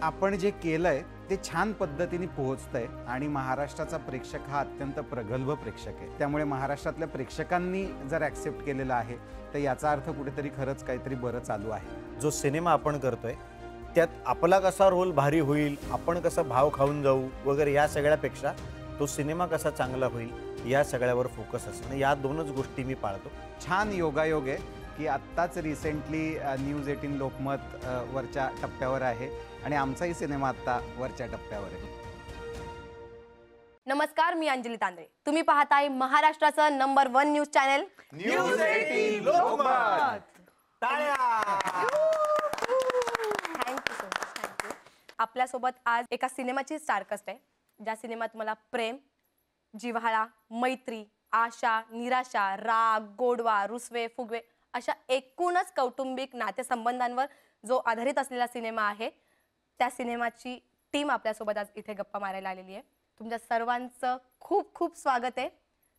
आपण जे केलंय ते छान पद्धतीने पोहोचतंय आणि महाराष्ट्राचा प्रेक्षक हा अत्यंत प्रगल्भ प्रेक्षक आहे. त्यामुळे महाराष्ट्रातल्या प्रेक्षकांनी जर ॲक्सेप्ट केलेलं आहे तर याचा अर्थ कुठेतरी खरंच काहीतरी बरं चालू आहे. जो सिनेमा आपण करतोय त्यात आपला कसा रोल भारी होईल, आपण कसा भाव खाऊन जाऊ वगैरे या सगळ्यापेक्षा तो सिनेमा कसा चांगला होईल या सगळ्यावर फोकस असणं, या दोनच गोष्टी मी पाळतो. छान योगायोग आहे की आत्ताच रिसेंटली न्यूज 18 लोकमत वरच्या टप्प्यावर आहे आणि आमचाही सिनेमा आत्ता वरच्या टप्प्यावर आहे. नमस्कार, मी अंजली तांदळे. तुम्ही पाहताय महाराष्ट्राचं number 1 news channel news 18 Lokmat. Thank you so much. Thank you. आपल्यासोबत आज एका सिनेमाची स्टारकास्ट आहे, ज्या सिनेमात मला प्रेम, जिव्हाळा, मैत्री, आशा, निराशा, राग, गोडवा, रुसवे, फुगवे अशा एकूणच कौटुंबिक नातेसंबंधांवर जो आधारित असलेला सिनेमा आहे, त्या सिनेमाची टीम आपल्यासोबत आज इथे गप्पा मारायला आलेली आहे. तुमच्या सर्वांचं खूप खूप स्वागत आहे.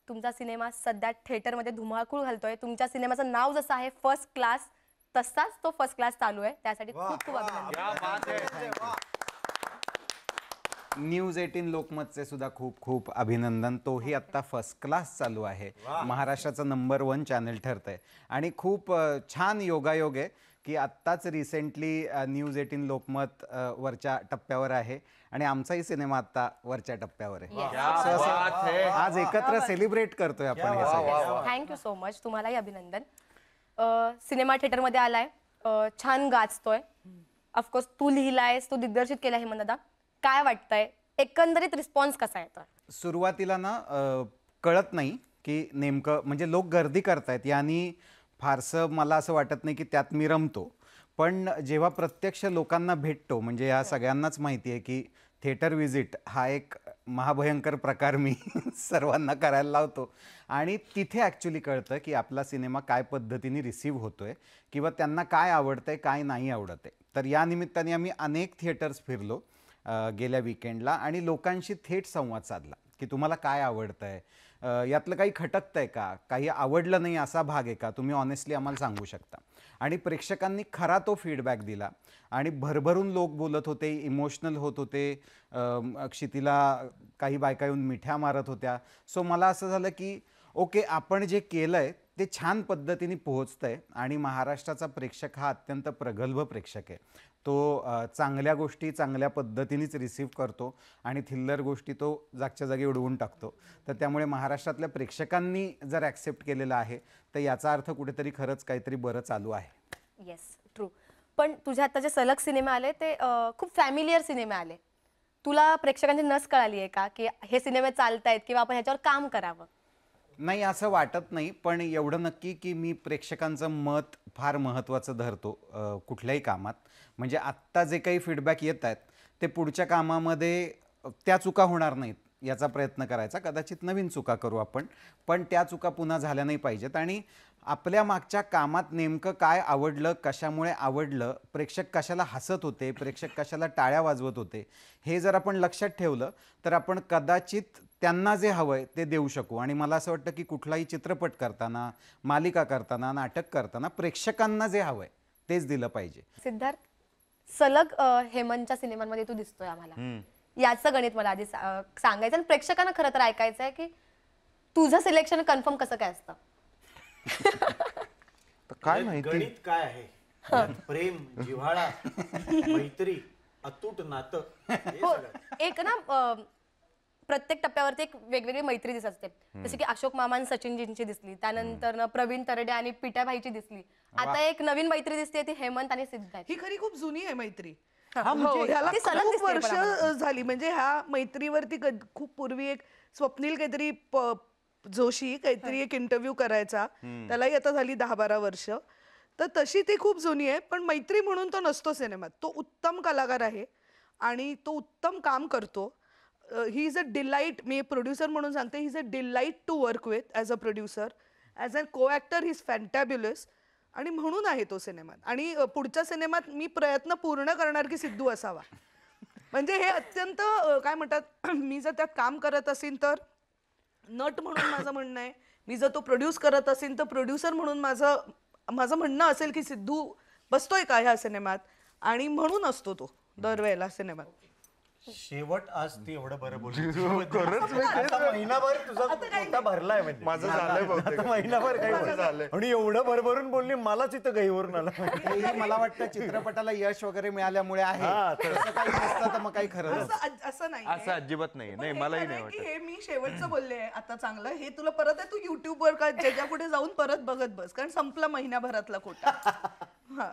तुमचा सिनेमा सध्या थिएटरमध्ये धुमाकूळ घालतोय. तुमच्या सिनेमाचं नाव जसं आहे फर्स्ट क्लास, तसाच तो फर्स्ट क्लास चालू आहे. त्यासाठी खूप खूप अभिनंदन. न्यूज 18 लोकमतचे सुद्धा खूप खूप अभिनंदन. तोही आत्ता फर्स्ट क्लास चालू आहे. महाराष्ट्राचं नंबर 1 चॅनल ठरतंय आणि खूप छान योगायोग आहे की आत्ताच रिसेंटली न्यूज 18 लोकमत वरच्या टप्प्यावर आहे आणि आमचाही सिनेमा आत्ता वरच्या टप्प्यावर आहे. आज एकत्र सेलिब्रेट करतोय आपण हे सगळं. Thank you so much. तुम्हालाही अभिनंदन. सिनेमा थिएटरमध्ये आलाय, छान गाजतोय. ऑफकोर्स तू लिहिलायस, तू दिग्दर्शित केलं हेमंत दादा. काय वाटतंय, एकंदरीत रिस्पॉन्स कसा येतोय? सुरुवातीला ना कळत नाही की नेमकं, म्हणजे लोक गर्दी करतायत यांनी फारसं मला असं वाटत नाही की त्यात मी रमतो. पण जेव्हा प्रत्यक्ष लोकांना भेटतो, म्हणजे या सगळ्यांनाच माहिती आहे की थिएटर व्हिजिट हा एक महाभयंकर प्रकार मी सर्वांना करायला लावतो आणि तिथे ॲक्च्युली कळतं की आपला सिनेमा काय पद्धतीने रिसीव्ह होतोय किंवा त्यांना काय आवडतंय काय नाही आवडत आहे. तर या निमित्ताने आम्ही अनेक थिएटर्स फिरलो गेल्या वीकेंडला आणि लोकांशी थेट संवाद साधला की तुम्हाला काय आवडतंय, यातलं काही खटकतंय का, काही आवडलं नाही असा भाग आहे का, तुम्ही ऑनेस्टली आम्हाला सांगू शकता. आणि प्रेक्षकांनी खरा तो फीडबॅक दिला आणि भरभरून लोक बोलत होते, इमोशनल होत होते. क्षितीला काही बायका येऊन मिठ्या मारत होत्या. सो मला असं झालं की ओके, आपण जे केलंय ते छान पद्धतीने पोहोचतंय आणि महाराष्ट्राचा प्रेक्षक हा अत्यंत प्रगल्भ प्रेक्षक आहे. तो चांगल्या गोष्टी चांगल्या पद्धतीनेच रिसीव्ह करतो आणि थिल्लर गोष्टी तो जागच्या जागी उडवून टाकतो. तर त्यामुळे महाराष्ट्रातल्या प्रेक्षकांनी जर ॲक्सेप्ट केलेलं आहे तर याचा अर्थ कुठेतरी खरंच काहीतरी बरं चालू आहे. Yes, true. पण तुझ्या आता जे सलग सिनेमे आले ते खूप फॅमिलियर सिनेमे आले. तुला प्रेक्षकांची नस कळाली आहे का की हे सिनेमे चालतायत किंवा आपण ह्याच्यावर काम करावं? नाही, असं वाटत नाही. पण एवढं नक्की की मी प्रेक्षकांचं मत फार महत्त्वाचं धरतो कुठल्याही कामात. म्हणजे आत्ता जे काही फीडबॅक येत आहेत ते पुढच्या कामामध्ये त्या चुका होणार नाहीत याचा प्रयत्न करायचा. कदाचित नवीन चुका करू आपण, पण त्या चुका पुन्हा झाल्या नाही पाहिजेत. आणि आपल्या मागच्या कामात नेमकं काय आवडलं, कशामुळे आवडलं, प्रेक्षक कशाला हसत होते, प्रेक्षक कशाला टाळ्या वाजवत होते, हे जर आपण लक्षात ठेवलं तर आपण कदाचित त्यांना जे हवंय ते देऊ शकू. आणि मला असं वाटतं की कुठलाही चित्रपट करताना, मालिका करताना, नाटक करताना प्रेक्षकांना जे हवंय तेच दिलं पाहिजे. सिद्धार्थ, सलग हेमंतच्या सिनेमांमध्ये तू दिसतोय आम्हाला. याचं गणित मला आधी सांगायचं आणि प्रेक्षकांना खरं तर ऐकायचं आहे की तुझं सिलेक्शन कन्फर्म कसं काय असतं? काय माहिती गणित काय आहे? प्रेम, जिव्हाळा, मैत्री, अतूट नातं. हो, एक ना प्रत्येक टप्प्यावरती एक वेगवेगळी मैत्री दिसत असते. जसे की अशोक मामा आणि सचिनजींची दिसली, त्यानंतर प्रवीण तरडे आणि पिठाभाईची दिसली. आता एक नवीन मैत्री दिसते ती हेमंत आणि सिद्धार्थ. ही खरी खूप जुनी आहे मैत्री. म्हणजे ह्याला ती सलग खूप दिसते वर्ष पण आम्हाला. झाली. म्हणजे ह्या मैत्रीवरती खूप पूर्वी एक स्वप्नील काहीतरी जोशी काहीतरी एक इंटरव्ह्यू करायचा, त्यालाही आता झाली 10-12 वर्ष. तर तशी ती खूप जुनी आहे. पण मैत्री म्हणून तो नसतो सिनेमात. तो उत्तम कलाकार आहे आणि तो उत्तम काम करतो. He is a delight. मी प्रोड्युसर म्हणून सांगते, he is a delight to work with as a producer. As a co actor he is फॅन्टॅब्युलस. आणि म्हणून आहे तो सिनेमात. आणि पुढच्या सिनेमात मी प्रयत्न पूर्ण करणार की सिद्धू असावा. म्हणजे हे अत्यंत काय म्हणतात, मी जर त्यात काम करत असेल तर नट म्हणून माझं म्हणणं आहे. मी जर तो प्रोड्यूस करत असेल तर प्रोड्युसर म्हणून माझं म्हणणं असेल की सिद्धू बसतोय का ह्या सिनेमात, आणि म्हणून असतो तो. दरवेळेला सिनेमात. शेवट आज ती एवढं बरं बोलली. आता महिनाभर तुझा पोटा भरलाय म्हणजे माझं झालंय बहुतेक. आता महिनाभर काही झालंय आणि एवढं भरभरून बोलली मलाच इथं गहीवरून आला. हेही मला वाटतं चित्रपटाला यश वगैरे मिळाल्यामुळे आहे. तसं काही नसतं तर मग काही खरं नसतं. असं नाही असं अजिबात नाही. नाही मलाही नाही की वाटत. हे मी शेवटचं बोलले आता चांगलं, हे तुला परत आहे, तू YouTube वर का ज्याच्या पुढे जाऊन परत बघत बस, कारण संपला महिनाभरातला कोटा. हा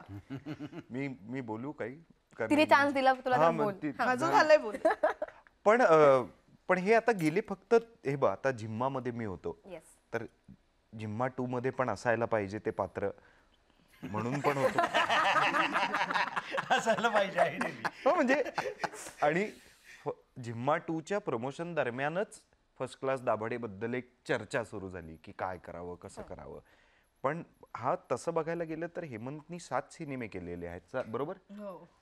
मी बोलू काही कारण- तिने चान्स दिला तुला हा, तर मग बोल. ती- माझं झालंय बोल. पण हे आता गेले फक्त हे बघ आता झिम्मामध्ये मी होतो Yes. तर झिम्मा 2 मध्ये पण असायला पाहिजे ते पात्र म्हणून पण होतो. असायला पाहिजे ideally. हो म्हणजे आणि झिम्मा 2च्या प्रमोशन दरम्यानच फर्स्ट क्लास दाभाडे बद्दल एक चर्चा सुरू झाली की काय करावं कसं करावं. पण हा तसं बघायला गेलं तर हेमंतनी 7 सिनेमे केलेले आहेत बरोबर.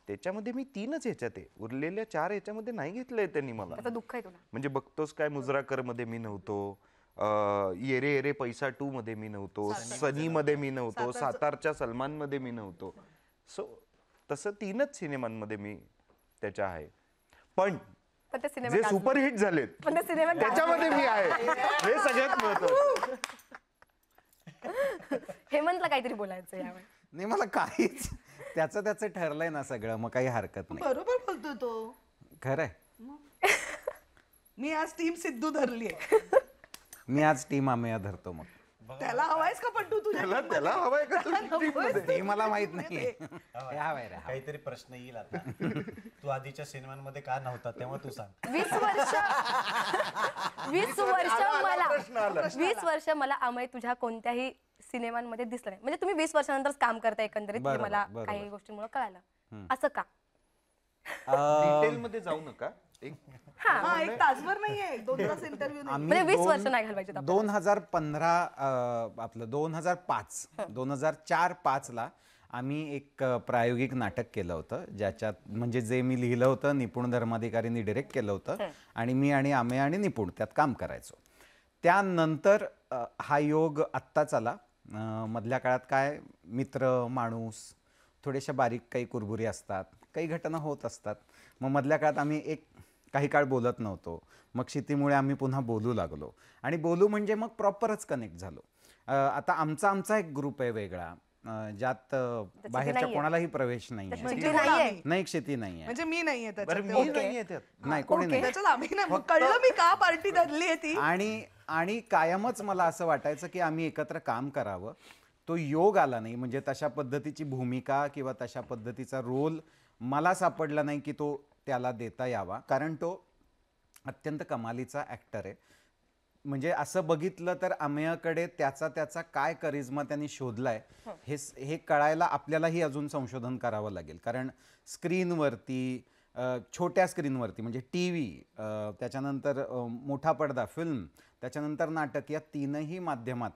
त्याच्यामध्ये मी 3च ह्याच्यात आहे, उरलेल्या 4 ह्याच्यामध्ये नाही घेतलंय त्यांनी मला. त्याचं दुःख आहे तुला. म्हणजे बघतोस काय मुजराकर मध्ये मी नव्हतो, येरे येरे पैसा 2 मध्ये मी नव्हतो, सनी मध्ये मी नव्हतो, सातारच्या सलमान मध्ये मी नव्हतो. सो तसं 3च सिनेमांमध्ये मी त्याच्या आहे. पण पण ते जे सिनेमा सुपरहिट झालेत पण ते सिनेमा त्याच्यामध्ये मी आहे, हे सगळ्यात महत्वाचं. हेमंतला काहीतरी बोलायचं यावर. नाही मला काहीच त्याचं ठरलंय ना सगळं, मग काही हरकत नाही. बरोबर बोलतोय तो. खरंय. मी आज टीम सिद्धू धरलीये. मी आज टीम आम्ही धरतो. मग त्याला हवायस का पण तू तुझ्या त्याला हवाय का तुझी? ते मला माहित नाही. हे हवंय रे. काहीतरी प्रश्न येईल आता. तू आधीच्या सिनेमांमध्ये का नव्हता तेव्हा तू सांग. 20 वर्ष मला अमय तुझ्या कोणत्याही सिनेमांमध्ये दिसलं नाही. म्हणजे तुम्ही 20 वर्षानंतर काम करताय एकंदरीत, हे बरोबर, मला बरोबर. काही गोष्टींमुळे कळालं. असं का? डिटेल मध्ये जाऊ नका. हा एक तासभर नाहीये, 2 तास इंटरव्ह्यू नाही. म्हणजे 20 वर्ष नाही घालवायचे. 2015 आपलं 2004-5 ला आम्ही एक प्रायोगिक नाटक केलं होतं, ज्याच्यात म्हणजे जे मी लिहिलं होतं निपुण धर्माधिकारींनी डिरेक्ट केलं होतं आणि मी आणि आमे आणि निपुण त्यात काम करायचो. त्यानंतर हा योग आत्ताच आला. मधल्या काळात काय मित्र माणूस थोडेशा बारीक काही कुरबुरी असतात, काही घटना होत असतात. मग मधल्या काळात आम्ही काही काळ बोलत नव्हतो. मग शेतीमुळे आम्ही पुन्हा बोलू लागलो आणि बोलू म्हणजे मग प्रॉपरच कनेक्ट झालो. आता आमचा एक ग्रुप आहे वेगळा, ज्यात बाहेरच्या कोणालाही प्रवेश नाही. नाही शेती नाही म्हणजे मी नाहीये बरं त्याच्यात. मी नाहीये त्यात. नाही कोणी नाही. त्याच्यात आम्ही नाही. मग कळलं मी का पार्टी धरली आहे ती. आणि कायमच मला असं वाटायचं की आम्ही एकत्र काम करावं. तो योग आला नाही, म्हणजे तशा पद्धतीची भूमिका किंवा तशा पद्धतीचा रोल मला सापडला नाही की तो त्याला देता यावा, कारण तो अत्यंत कमालीचा ॲक्टर आहे. म्हणजे असं बघितलं तर अमेयाकडे त्याचा काय करिश्मा त्यांनी शोधलाय हे कळायला आपल्यालाही अजून संशोधन करावं लागेल. कारण स्क्रीनवरती, छोट्या स्क्रीनवरती म्हणजे TV, त्याच्यानंतर मोठा पडदा फिल्म, त्याच्यानंतर नाटक, या 3ही माध्यमात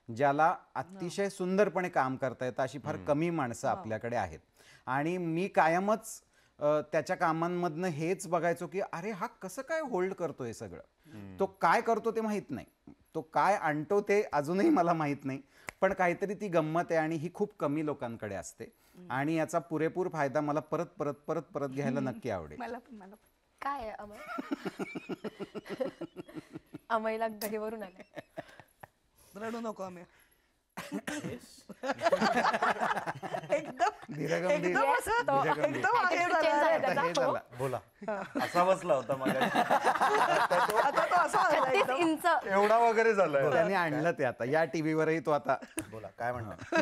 ज्याला अतिशय सुंदरपणे काम करता येतं अशी फार कमी माणसं आपल्याकडे आहेत. आणि मी कायमच त्याच्या कामांमधनं हेच बघायचो की अरे हा कसं काय होल्ड करतोय सगळं. तो काय करतो ते माहीत नाही, तो काय आणतो ते अजूनही मला माहीत नाही, पण काहीतरी ती गंमत आहे आणि ही खूप कमी लोकांकडे असते आणि याचा पुरेपूर फायदा मला परत परत परत परत घ्यायला नक्की आवडेल. मला पण काय आहे अमय? अमयला दहीवरून आलंय. रडू नको आम्ही. धीरगंभीर. एकदम आहे झाला. आता हे झालं. बोला. असा बसला होता मग. आता तो असा आला 36 एकदम. इंच. एवढा वगैरे झालाय. त्याने आणलं ते आता या टीव्हीवरही तो आता. बोला काय म्हणता.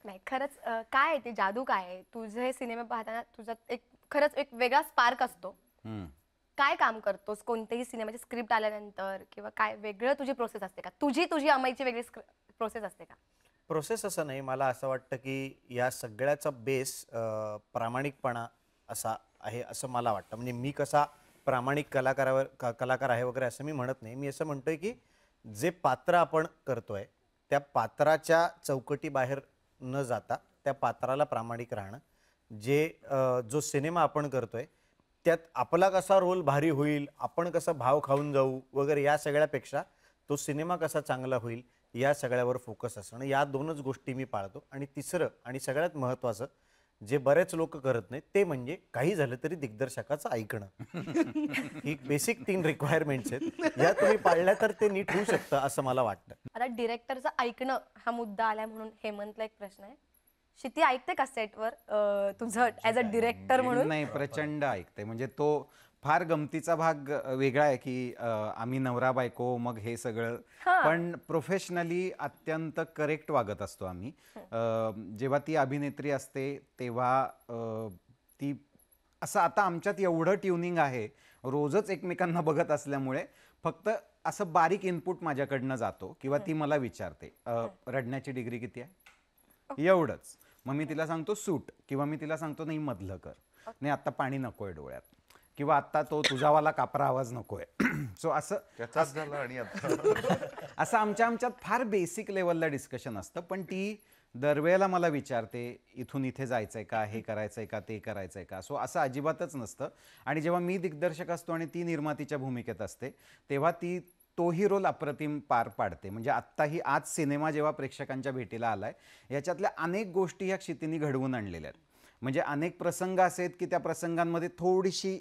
नाही खरंच काय आहे ते जादू काय आहे? तुझे सिनेमा पाहताना तुझा खरंच एक वेगळा स्पार्क असतो. काय काम करतोस कोणतेही सिनेमाची स्क्रिप्ट आल्यानंतर, किंवा काय वेगळं तुझी प्रोसेस असते का? तुझी अमयची वेगळी प्रोसेस असते का? प्रोसेस असं नाही, मला असं वाटतं की या सगळ्याचा बेस प्रामाणिकपणा असा आहे असं मला वाटतं. म्हणजे मी कसा प्रामाणिक कलाकार आहे वगैरे असं मी म्हणत नाही. मी असं म्हणतोय की जे पात्र आपण करतोय त्या पात्राच्या चौकटी बाहेर न जाता त्या पात्राला प्रामाणिक राहणं, जो सिनेमा आपण करतोय त्यात आपला कसा रोल भारी होईल, आपण कसा भाव खाऊन जाऊ वगैरे या सगळ्यापेक्षा तो सिनेमा कसा चांगला होईल या सगळ्यावर फोकस असणं, या 2च गोष्टी मी पाळतो. आणि तिसरं आणि सगळ्यात महत्त्वाचं, जे बरेच लोक करत नाहीत ते म्हणजे काही झालं तरी दिग्दर्शकाचं ऐकणं. ही बेसिक 3 रिक्वायरमेंट्स आहेत, या तुम्ही पाळल्या तर ते नीट होऊ शकतं असं मला वाटतं. आता डिरेक्टरचं ऐकणं हा मुद्दा आलाय म्हणून हेमंतला एक प्रश्न आहे. क्षिती ऐकते का सेटवर तुझं ॲज अ डिरेक्टर म्हणून? नाही, प्रचंड ऐकते. म्हणजे तो फार गमतीचा भाग वेगळा आहे की आम्ही नवरा बायको मग हे सगळं, पण प्रोफेशनली अत्यंत करेक्ट वागत असतो आम्ही. जेव्हा ती अभिनेत्री असते तेव्हा ती असं, आता आमच्यात एवढं ट्युनिंग आहे रोजच एकमेकांना बघत असल्यामुळे, फक्त असं बारीक इनपुट माझ्याकडनं जातो किंवा ती मला विचारते रडण्याची डिग्री किती आहे, एवढंच. मग मी तिला सांगतो सूट, किंवा मी तिला सांगतो नाही मधलं कर, नाही आत्ता पाणी नकोय डोळ्यात, किंवा आत्ता तो तुझावाला कापरा आवाज नकोय. सो असं त्याचाच झाला. आणि आता असं आमच्यात फार बेसिक लेवलला डिस्कशन असतं. पण ती दरवेळेला मला विचारते इथून इथे जायचंय का, हे करायचंय का, ते करायचंय का. सो असं अजिबातच नसतं. आणि जेव्हा मी दिग्दर्शक असतो आणि ती निर्मातीच्या भूमिकेत असते तेव्हा ती तोही रोल अप्रतिम पार पाडते. म्हणजे आत्ताही आज सिनेमा जेव्हा प्रेक्षकांच्या भेटीला आलाय याच्यातल्या अनेक गोष्टी ह्या क्षितीने घडवून आणलेल्या आहेत. म्हणजे अनेक प्रसंग असे आहेत की त्या प्रसंगांमध्ये थोडीशी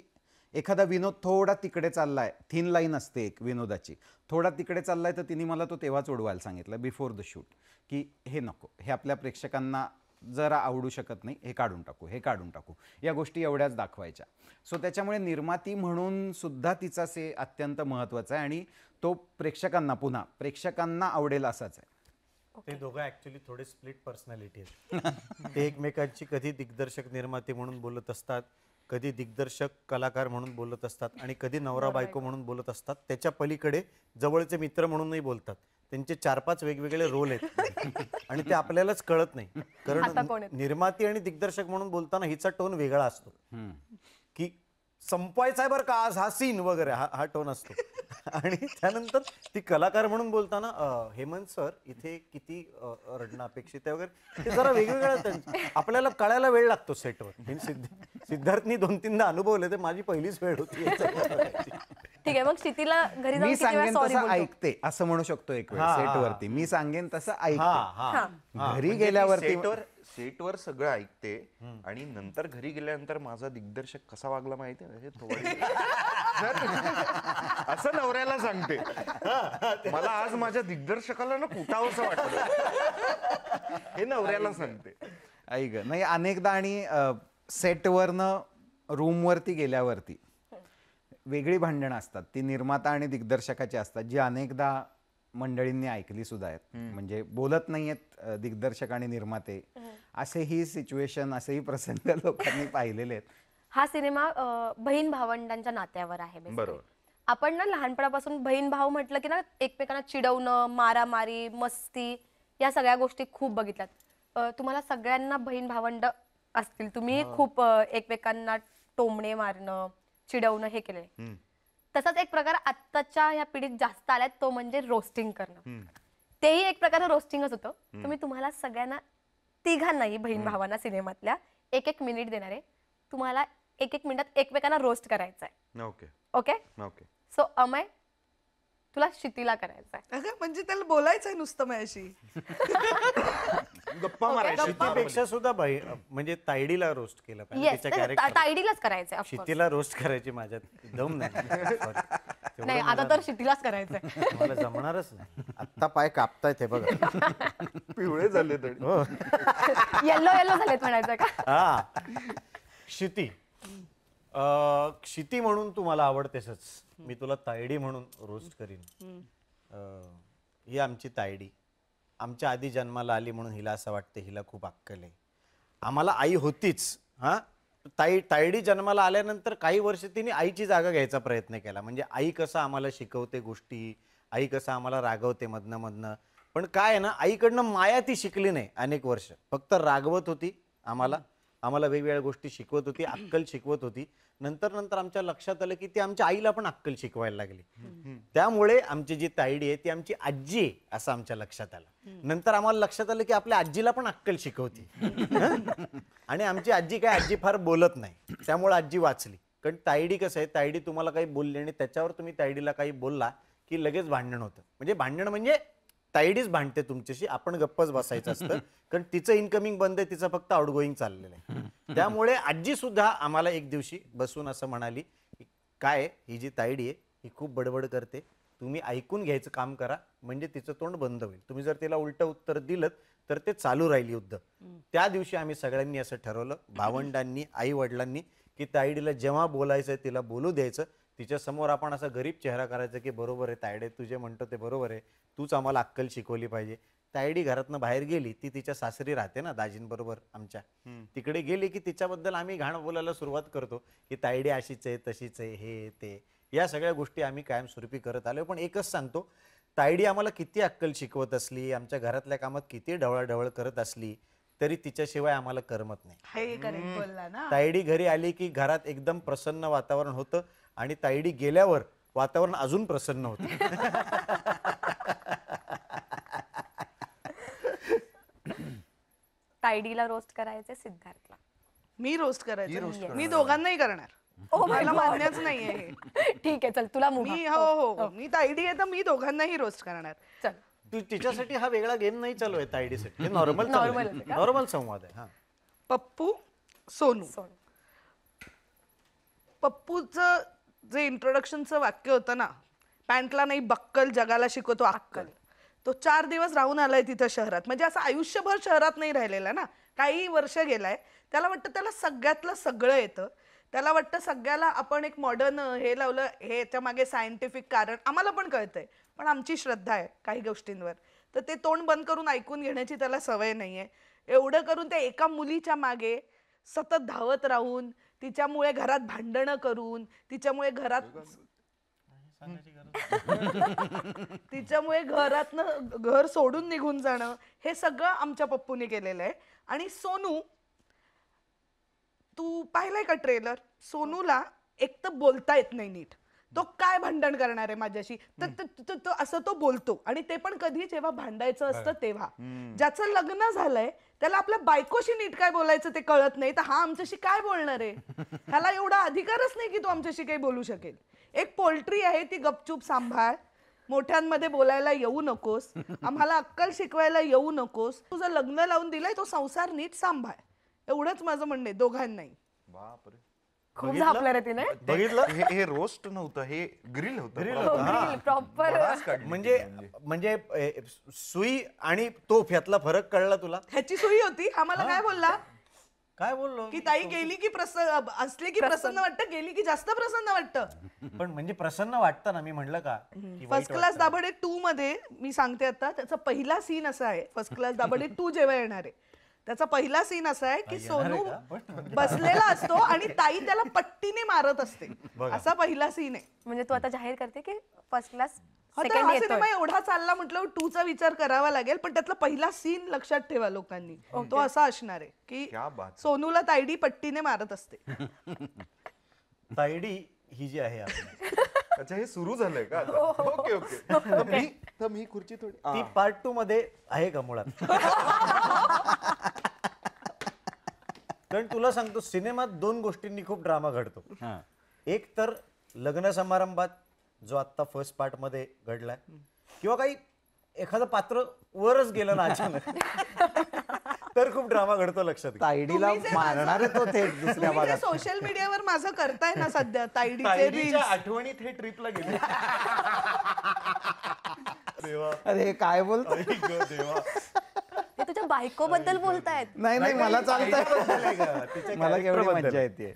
एखादा विनोद थोडा तिकडे चाललाय, थिन लाईन असते एक विनोदाची, थोडा तिकडे चाललाय, तर तिने मला तो तेव्हाच उडवायला सांगितलं बिफोर द शूट की हे नको, हे आपल्या प्रेक्षकांना जरा आवडू शकत नाही, हे काढून टाकू, हे काढून टाकू, या गोष्टी एवढ्याच दाखवायच्या. सो त्याच्यामुळे निर्माती म्हणून सुद्धा तिचा से अत्यंत महत्त्वाचा आहे आणि तो प्रेक्षकांना आवडेल असाच आहे. ते दोघं ऍक्च्युली थोडे स्प्लिट पर्सनॅलिटी आहेत. ते एकमेकांची कधी दिग्दर्शक निर्माते म्हणून बोलत असतात, कधी दिग्दर्शक कलाकार म्हणून बोलत असतात, आणि कधी नवरा बायको म्हणून बोलत असतात. त्याच्या पलीकडे जवळचे मित्र म्हणूनही बोलतात. त्यांचे 4-5 वेगवेगळे रोल आहेत आणि ते आपल्यालाच कळत नाही. आता कोण कारण आहेत? निर्माती आणि दिग्दर्शक म्हणून बोलताना हिचा टोन वेगळा असतो की संपवायचा आहे बरं का आज हा सीन वगैरे, हा टोन असतो. आणि त्यानंतर ती कलाकार म्हणून बोलताना हेमंत सर इथे किती रडणं अपेक्षित आहे वगैरे, ते जरा वेगवेगळं आपल्याला कळायला वेळ लागतो सेटवर. सिद्धार्थनी 2-3दा अनुभवले, ते माझी पहिलीच वेळ होती. ठीक आहे, मग क्षितीला घरी जाऊन मी किती वेळा सांगेन सॉरी तसं बोलतो? ऐकते असं म्हणू शकतो एक वेळ हा, हा. सेटवरती. मी सांगेन तसं ऐकते. हा. घरी म्हणजे गेल्यावरती सेटवर सगळं ऐकते आणि नंतर घरी गेल्यानंतर माझा दिग्दर्शक कसा वागला माहिती आहे असं नवऱ्याला सांगते. मला आज माझ्या दिग्दर्शकाला ना कुटावंसं वाटलं, हे नवऱ्याला सांगते. ऐक नाही, अनेकदा आणि सेटवरनं रूमवरती गेल्यावरती वेगळी भांडणं असतात. ती निर्माता आणि दिग्दर्शकाची असतात, जी अनेकदा मंडळींनी ऐकली सुद्धा आहेत. म्हणजे बोलत नाहीयेत दिग्दर्शक आणि निर्माते, असेही सिच्युएशन, असेही प्रसंग लोकांनी पाहिलेले आहेत. हा सिनेमा बहीण भावंडांच्या नात्यावर आहे basically. बरोबर. आपण ना लहानपणापासून बहीण भाऊ म्हटलं की ना एकमेकांना चिडवणं, मारामारी, मस्ती, या सगळ्या गोष्टी खूप बघितल्यात. तुम्हाला सगळ्यांना बहीण भावंड असतील, तुम्ही खूप एकमेकांना टोमणे मारणं, चिडवणं हे केलंय. तसाच एक प्रकार आत्ताच्या ह्या पिढीत जास्त आलाय, तो म्हणजे रोस्टिंग करणं. तेही एक प्रकारे रोस्टिंगच होतं. तुम्हाला सगळ्यांना, तिघांनाही बहीण भावांना सिनेमातल्या 1-1 मिनिट देणार आहे. तुम्हाला 1-1 मिनिटात एकमेकांना रोस्ट करायचं आहे. Okay okay, okay. So Amay तुला क्षितीला करायचं आहे. अगं म्हणजे त्याला बोलायचंय नुसतं माझ्याशी. गप्पा मारायची. क्षितीपेक्षा सुद्धा म्हणजे तायडीला रोस्ट केलं पाहिजे. येस, तिच्या कॅरेक्टर तायडीलाच करायचंय of course. क्षितीला रोस्ट करायची माझ्यात दम नाही. Sorry. नाही, आता तर क्षितीलाच करायचंय. मला जमणारच नाही. आत्ता पाय कापतायत हे बघा. पिवळे झाले तरी. हो. येल्लो येल्लो झालेत म्हणायचं का? हा. क्षिती, क्षिती म्हणून तू मला आवडतेसच, मी तुला तायडी म्हणून रोस्ट करीन. ही आमची तायडी आमच्या आधी जन्माला आली म्हणून हिला असं वाटतं हिला खूप अक्कल आहे. आम्हाला आई होतीच. हा, तायडी जन्माला आल्यानंतर काही वर्ष तिने आईची जागा घ्यायचा प्रयत्न केला. म्हणजे आई कसं आम्हाला शिकवते गोष्टी, आई कसं आम्हाला रागवते मधनं मधनं, पण काय आहे ना, आईकडनं माया ती शिकली नाही अनेक वर्ष. फक्त रागवत होती आम्हाला वेगवेगळ्या गोष्टी शिकवत होती, अक्कल शिकवत होती. नंतर आमच्या लक्षात आलं की ती आमच्या आईला पण अक्कल शिकवायला लागली. त्यामुळे आमची जी तायडी आहे ती आमची आजी आहे असं आमच्या लक्षात आलं. नंतर आम्हाला लक्षात आलं की आपल्या आजीला पण अक्कल शिकवती. आणि आमची आजी फार बोलत नाही, त्यामुळे आजी वाचली. कारण तायडी कसं आहे, तायडी तुम्हाला काही बोलली आणि त्याच्यावर तुम्ही तायडीला काही बोलला की लगेच भांडण होतं. म्हणजे भांडण म्हणजे तायडीच भांडते तुमच्याशी, आपण गप्पच बसायचं असतं कारण तिचं इनकमिंग बंद आहे, तिचं फक्त आउटगोईंग चाललेलं आहे. त्यामुळे आजी सुद्धा आम्हाला एक दिवशी बसून असं म्हणाली की काय ही जी तायडी आहे ही खूप बडबड करते, तुम्ही ऐकून घ्यायचं काम करा म्हणजे तिचं तोंड बंद होईल. तुम्ही जर तिला उलटं उत्तर दिलं तर ते चालू राहील युद्ध. त्या दिवशी आम्ही सगळ्यांनी असं ठरवलं, भावंडांनी, आई वडिलांनी, की तायडीला जेव्हा बोलायचं तिला बोलू द्यायचं. तिच्या समोर आपण असा गरीब चेहरा करायचा की बरोबर आहे तायडे, तुझे म्हणतो ते बरोबर आहे, तूच आम्हाला अक्कल शिकवली पाहिजे. तायडी घरातनं बाहेर गेली, ती तिच्या सासरी राहते ना दाजींबरोबर आमच्या, तिकडे गेली की तिच्याबद्दल आम्ही घाण बोलायला सुरुवात करतो की तायडी अशीच आहे तशीच आहे हे ते. या सगळ्या गोष्टी आम्ही कायमस्वरूपी करत आलो. पण एकच सांगतो, तायडी आम्हाला किती अक्कल शिकवत असली, आमच्या घरातल्या कामात किती ढवळाढवळ करत असली तरी तिच्याशिवाय आम्हाला करमत नाही. हे करेक्ट बोलला ना. तायडी घरी आली की घरात एकदम प्रसन्न वातावरण होतं आणि तायडी गेल्यावर वातावरण अजून प्रसन्न होतं. तायडीला रोस्ट करायचे, सिद्धार्थला. मी रोस्ट करायचं, मी दोघांनाही करणार. Oh my मला God. मान्यच नाहीये हे. ठीक आहे, चल तुला मुभा. मी हो मी तायडी आहे तर मी दोघांनाही रोस्ट करणार. चल. तू तिच्यासाठी हा वेगळा गेम नाही चालू आहे तायडीसाठी, नॉर्मल Normal आहे का? नॉर्मल संवाद आहे. हा, पप्पू सोनू. सोनू. पप्पूचं जे इंट्रोडक्शनचं वाक्य होतं ना, पॅन्टला नाही बक्कल जगाला शिकवतो अक्कल, तो 4 दिवस राहून आलाय तिथं शहरात. म्हणजे असं आयुष्यभर शहरात नाही राहिलेला ना, काही वर्ष गेलाय. त्याला वाटतं त्याला सगळ्यातलं सगळं येतं. त्याला वाटतं सगळ्याला आपण एक मॉडर्न हे लावलं, हे याच्या मागे सायंटिफिक कारण आम्हाला पण कळतंय, पण आमची श्रद्धा आहे काही गोष्टींवर. तर ते तोंड बंद करून ऐकून घेण्याची त्याला सवय नाहीये. एवढं करून त्या एका मुलीच्या मागे सतत धावत राहून, तिच्यामुळे घरात भांडणं करून, तिच्यामुळे घरातनं घर सोडून निघून जाणं, हे सगळं आमच्या पप्पूने केलेलं आहे. आणि सोनू, तू पाहिलाय का ट्रेलर? सोनूला एक तर बोलता येत नाही नीट. तो काय भांडण करणार आहे माझ्याशी, तर असं तो बोलतो. आणि ते पण कधी, जेव्हा भांडायचं असतं तेव्हा. ज्याचं लग्न झालंय त्याला आपल्या बायकोशी नीट काय बोलायचं ते कळत नाही, तर हा आमच्याशी काय बोलणार आहे? ह्याला एवढा अधिकारच नाही की तो आमच्याशी काही बोलू शकेल. एक पोल्ट्री आहे, ती गपचूप सांभाळ, मोठ्यांमध्ये बोलायला येऊ नकोस, आम्हाला अक्कल शिकवायला येऊ नकोस, तुझं लग्न लावून दिलंय, तो संसार नीट सांभाळ. एवढंच माझं म्हणणं आहे दोघांनाही. बापरे, खूप झापलं रे तिने. बघितलं? हे रोस्ट नव्हतं, हे ग्रिल होतं. प्रॉपर. म्हणजे सुई आणि तोफ यातला फरक कळला तुला? ह्याची सोयी होती. आम्हाला काय बोलला काय बोललो की ताई गेली की असली की प्रसन्न वाटतं, गेली की जास्त प्रसन्न वाटतं. पण म्हणजे प्रसन्न वाटतं ना, मी म्हणलं का की वाईट फर्स्ट क्लास दाभाडे 2 मध्ये मी सांगते आता, त्याचा पहिला सीन असा आहे, फर्स्ट क्लास दाभाडे 2 जेव्हा येणार आहे त्याचा पहिला सीन असा आहे की सोनू बसलेला असतो आणि ताई त्याला पट्टीने मारत असते. असा पहिला सीन आहे. म्हणजे तू आता जाहीर करते की फर्स्ट क्लास हा, तर सेकंड हा येतोय. सिनेमा एवढा चालला म्हटलं 2 चा विचार करावा लागेल, पण त्यातला पहिला सीन लक्षात ठेवा लोकांनी. तो असा असणार आहे की क्या बात. सोनूला तायडी पट्टीने मारत असते. तायडी ही जी आहे आपली, अच्छा, हे सुरू झालंय का? Okay okay. तर मी खुर्ची थोडी ती पार्ट 2 मध्ये आहे का मुळात? कारण तुला सांगतो, सिनेमात 2 गोष्टींनी खूप ड्रामा घडतो. एक तर लग्न समारंभात जो आता फर्स्ट पार्ट मध्ये घडलाय, किंवा काही एखादं पात्र वरच गेलं ना अचानक, तर खूप ड्रामा घडतो. लक्षात घे. तायडीला तुम्ही जे मारणार आहे तो थेट दुसऱ्या भागात. सोशल मीडियावर माझं करताय ना सध्या तायडीचे तायडीच्या रील्स, आठवणीत हे ट्रिपला गेले. देवा, अरे हे काय बोलतो? आई गं देवा. हे तुझ्या बायको बद्दल बोलतायत नाही नाही, मला चालतंय. बद्दल आहे का? तिच्या मला केवढी character बद्दल. मज्जा येते.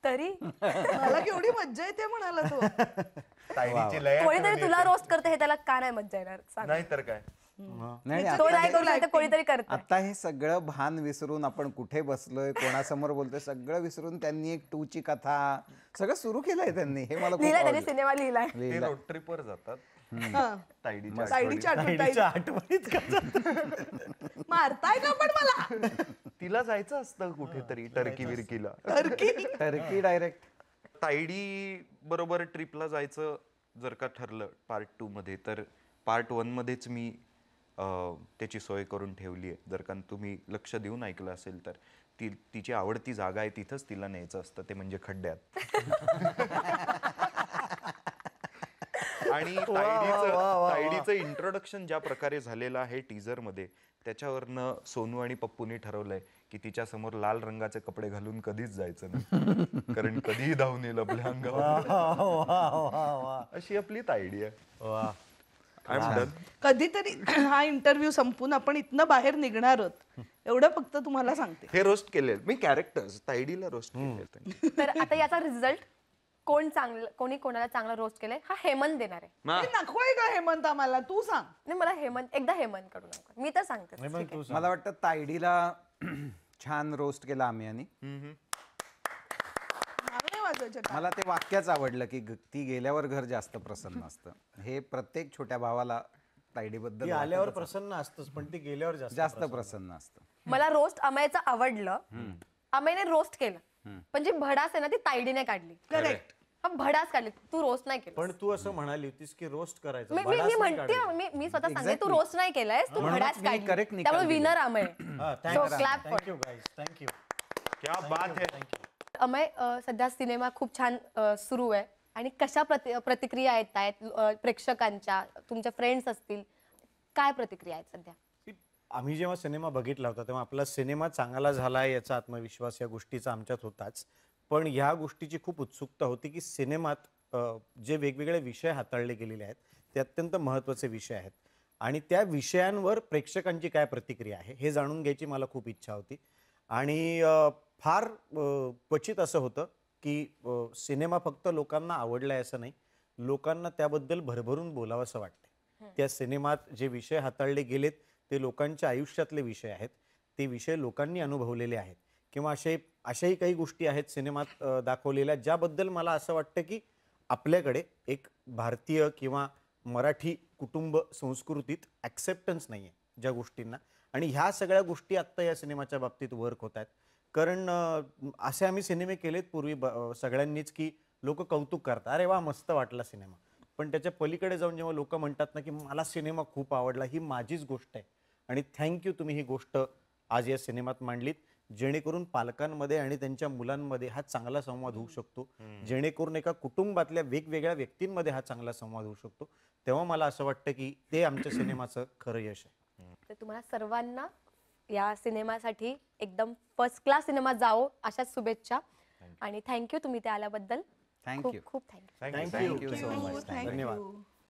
तरी. मला केवढी मज्जा येते म्हणाला तो. तायडीची लय कोणीतरी तुला रोस्ट करते, हे त्याला का नाही मज्जा येणार सांग. नाही तर काय. नाही तो नाही करू शकत, कोणीतरी करत. आता हे सगळं भान विसरून, आपण कुठे बसलोय, कोणासमोर बोलतोय, सगळं विसरून त्यांनी एक 2 ची कथा सगळं सुरू केलंय त्यांनी. हे मला खूप लिहिलाय त्यांनी, आवडलं. सिनेमा लिहिलाय. ते रोड ट्रिपवर जातात हा. तायडीच्या तायडीच्या आठवण तायडीच्या आठवणीत का जातं? मारताय का पण मला? तिला जायचं असतं कुठेतरी टर्की विरकीला. Turkey direct. तायडी बरोबर ट्रिपला जायचं जर का ठरलं पार्ट 2 मध्ये, तर पार्ट 1 मध्येच मी त्याची सोय करून ठेवली आहे. जर का तुम्ही लक्ष देऊन ऐकलं असेल तर तिची आवडती जागा आहे, तिथंच तिला न्यायचं असतं, ते म्हणजे खड्ड्यात. आणि तायडीचं इंट्रोडक्शन ज्या प्रकारे झालेलं आहे टीजर मध्ये, त्याच्यावरनं सोनू आणि पप्पूनी ठरवलंय की तिच्या समोर लाल रंगाचे कपडे घालून कधीच जायचं नाही, कारण कधीही धावून येईल आपल्या अंगावर. अशी आपली तायडी आहे. वा. कधीतरी हा इंटरव्ह्यू संपून आपण इथनं बाहेर निघणार आहोत एवढं फक्त तुम्हाला सांगते. हे रोस्ट केले मी कॅरेक्टर्स, तायडीला रोस्ट केले. तर आता याचा रिझल्ट कोणी कोणाला चांगला रोस्ट केलंय हा हेमंत देणार आहे. हे नकोय का हेमंत आम्हाला, तू सांग. नाही मला हेमंत कडून नको, मी तर सांगते. मला वाटतं तायडीला छान रोस्ट केला आम्ही. आणि नाही वाजवायचं का? मला ते वाक्यच आवडलं की ती गेल्यावर घर जास्त प्रसन्न असतं. हे प्रत्येक छोट्या भावाला तायडीबद्दल ती आल्यावर प्रसन्न असतंच, पण ती गेल्यावर जास्त प्रसन्न असतं. मला रोस्ट अमयचं आवडलं. अमयने रोस्ट केलं, पण जी भडास आहे ना ती तायडीने काढली. करेक्ट. भडास काढली, तू रोस्ट नाही केलं. पण तू असं म्हणाली होतीस की रोस्ट करायचं, मी भडास मी नाही म्हणते काढायचं. मी स्वतः सांगते तू रोस्ट नाही केलंय, तू भडास मी correct काढली. निकाल त्यामुळे दिले. विनर अमय. हा, So clap for thank you guys, thank you. क्या बात है. अमय, सध्या सिनेमा खूप छान सुरू आहे आणि कशा प्रतिक्रिया येत आहेत प्रेक्षकांच्या, तुमच्या फ्रेंड्स असतील, काय प्रतिक्रिया आहेत सध्या? आम्ही जेव्हा सिनेमा बघितला होता तेव्हा आपला सिनेमा चांगला झाला याचा आत्मविश्वास या गोष्टीचा आमच्यात होताच. पण ह्या गोष्टीची खूप उत्सुकता होती की सिनेमात जे वेगवेगळे विषय हाताळले गेलेले आहेत ते अत्यंत महत्त्वाचे विषय आहेत आणि त्या विषयांवर प्रेक्षकांची काय प्रतिक्रिया आहे हे जाणून घ्यायची मला खूप इच्छा होती. आणि फार क्वचित असं होतं की सिनेमा फक्त लोकांना आवडलाय असं नाही, लोकांना त्याबद्दल भरभरून बोलावंसं वाटतं. त्या सिनेमात जे विषय हाताळले गेलेत ते लोकांच्या आयुष्यातले विषय आहेत, ते विषय लोकांनी अनुभवलेले आहेत, किंवा अशाही काही गोष्टी आहेत सिनेमात दाखवलेल्या ज्याबद्दल मला असं वाटतं की आपल्याकडे एक भारतीय किंवा मराठी कुटुंब संस्कृतीत ॲक्सेप्टन्स नाही आहे ज्या गोष्टींना. आणि ह्या सगळ्या गोष्टी आत्ता या सिनेमाच्या बाबतीत वर्क होत आहेत. कारण असे आम्ही सिनेमे केलेत पूर्वी सगळ्यांनीच की लोक कौतुक करतात, अरे वा मस्त वाटला सिनेमा. पण त्याच्या पलीकडे जाऊन जेव्हा लोक म्हणतात ना की मला सिनेमा खूप आवडला, ही माझीच गोष्ट आहे आणि थँक्यू तुम्ही ही गोष्ट आज या सिनेमात मांडलीत, जेणेकरून पालकांमध्ये आणि त्यांच्या मुलांमध्ये हा चांगला संवाद होऊ शकतो, जेणेकरून एका कुटुंबातल्या वेगवेगळ्या व्यक्तींमध्ये हा चांगला संवाद होऊ शकतो. तेव्हा मला असं वाटतं की ते आमच्या सिनेमाचं खरं यश आहे. तर तुम्हाला सर्वांना या सिनेमासाठी एकदम फर्स्ट क्लास सिनेमा जाओ अशाच शुभेच्छा आणि थँक्यू तुम्ही ते आल्याबद्दल. थँक्यू. खूप खूप thank you. Thank you Thank you so much. धन्यवाद.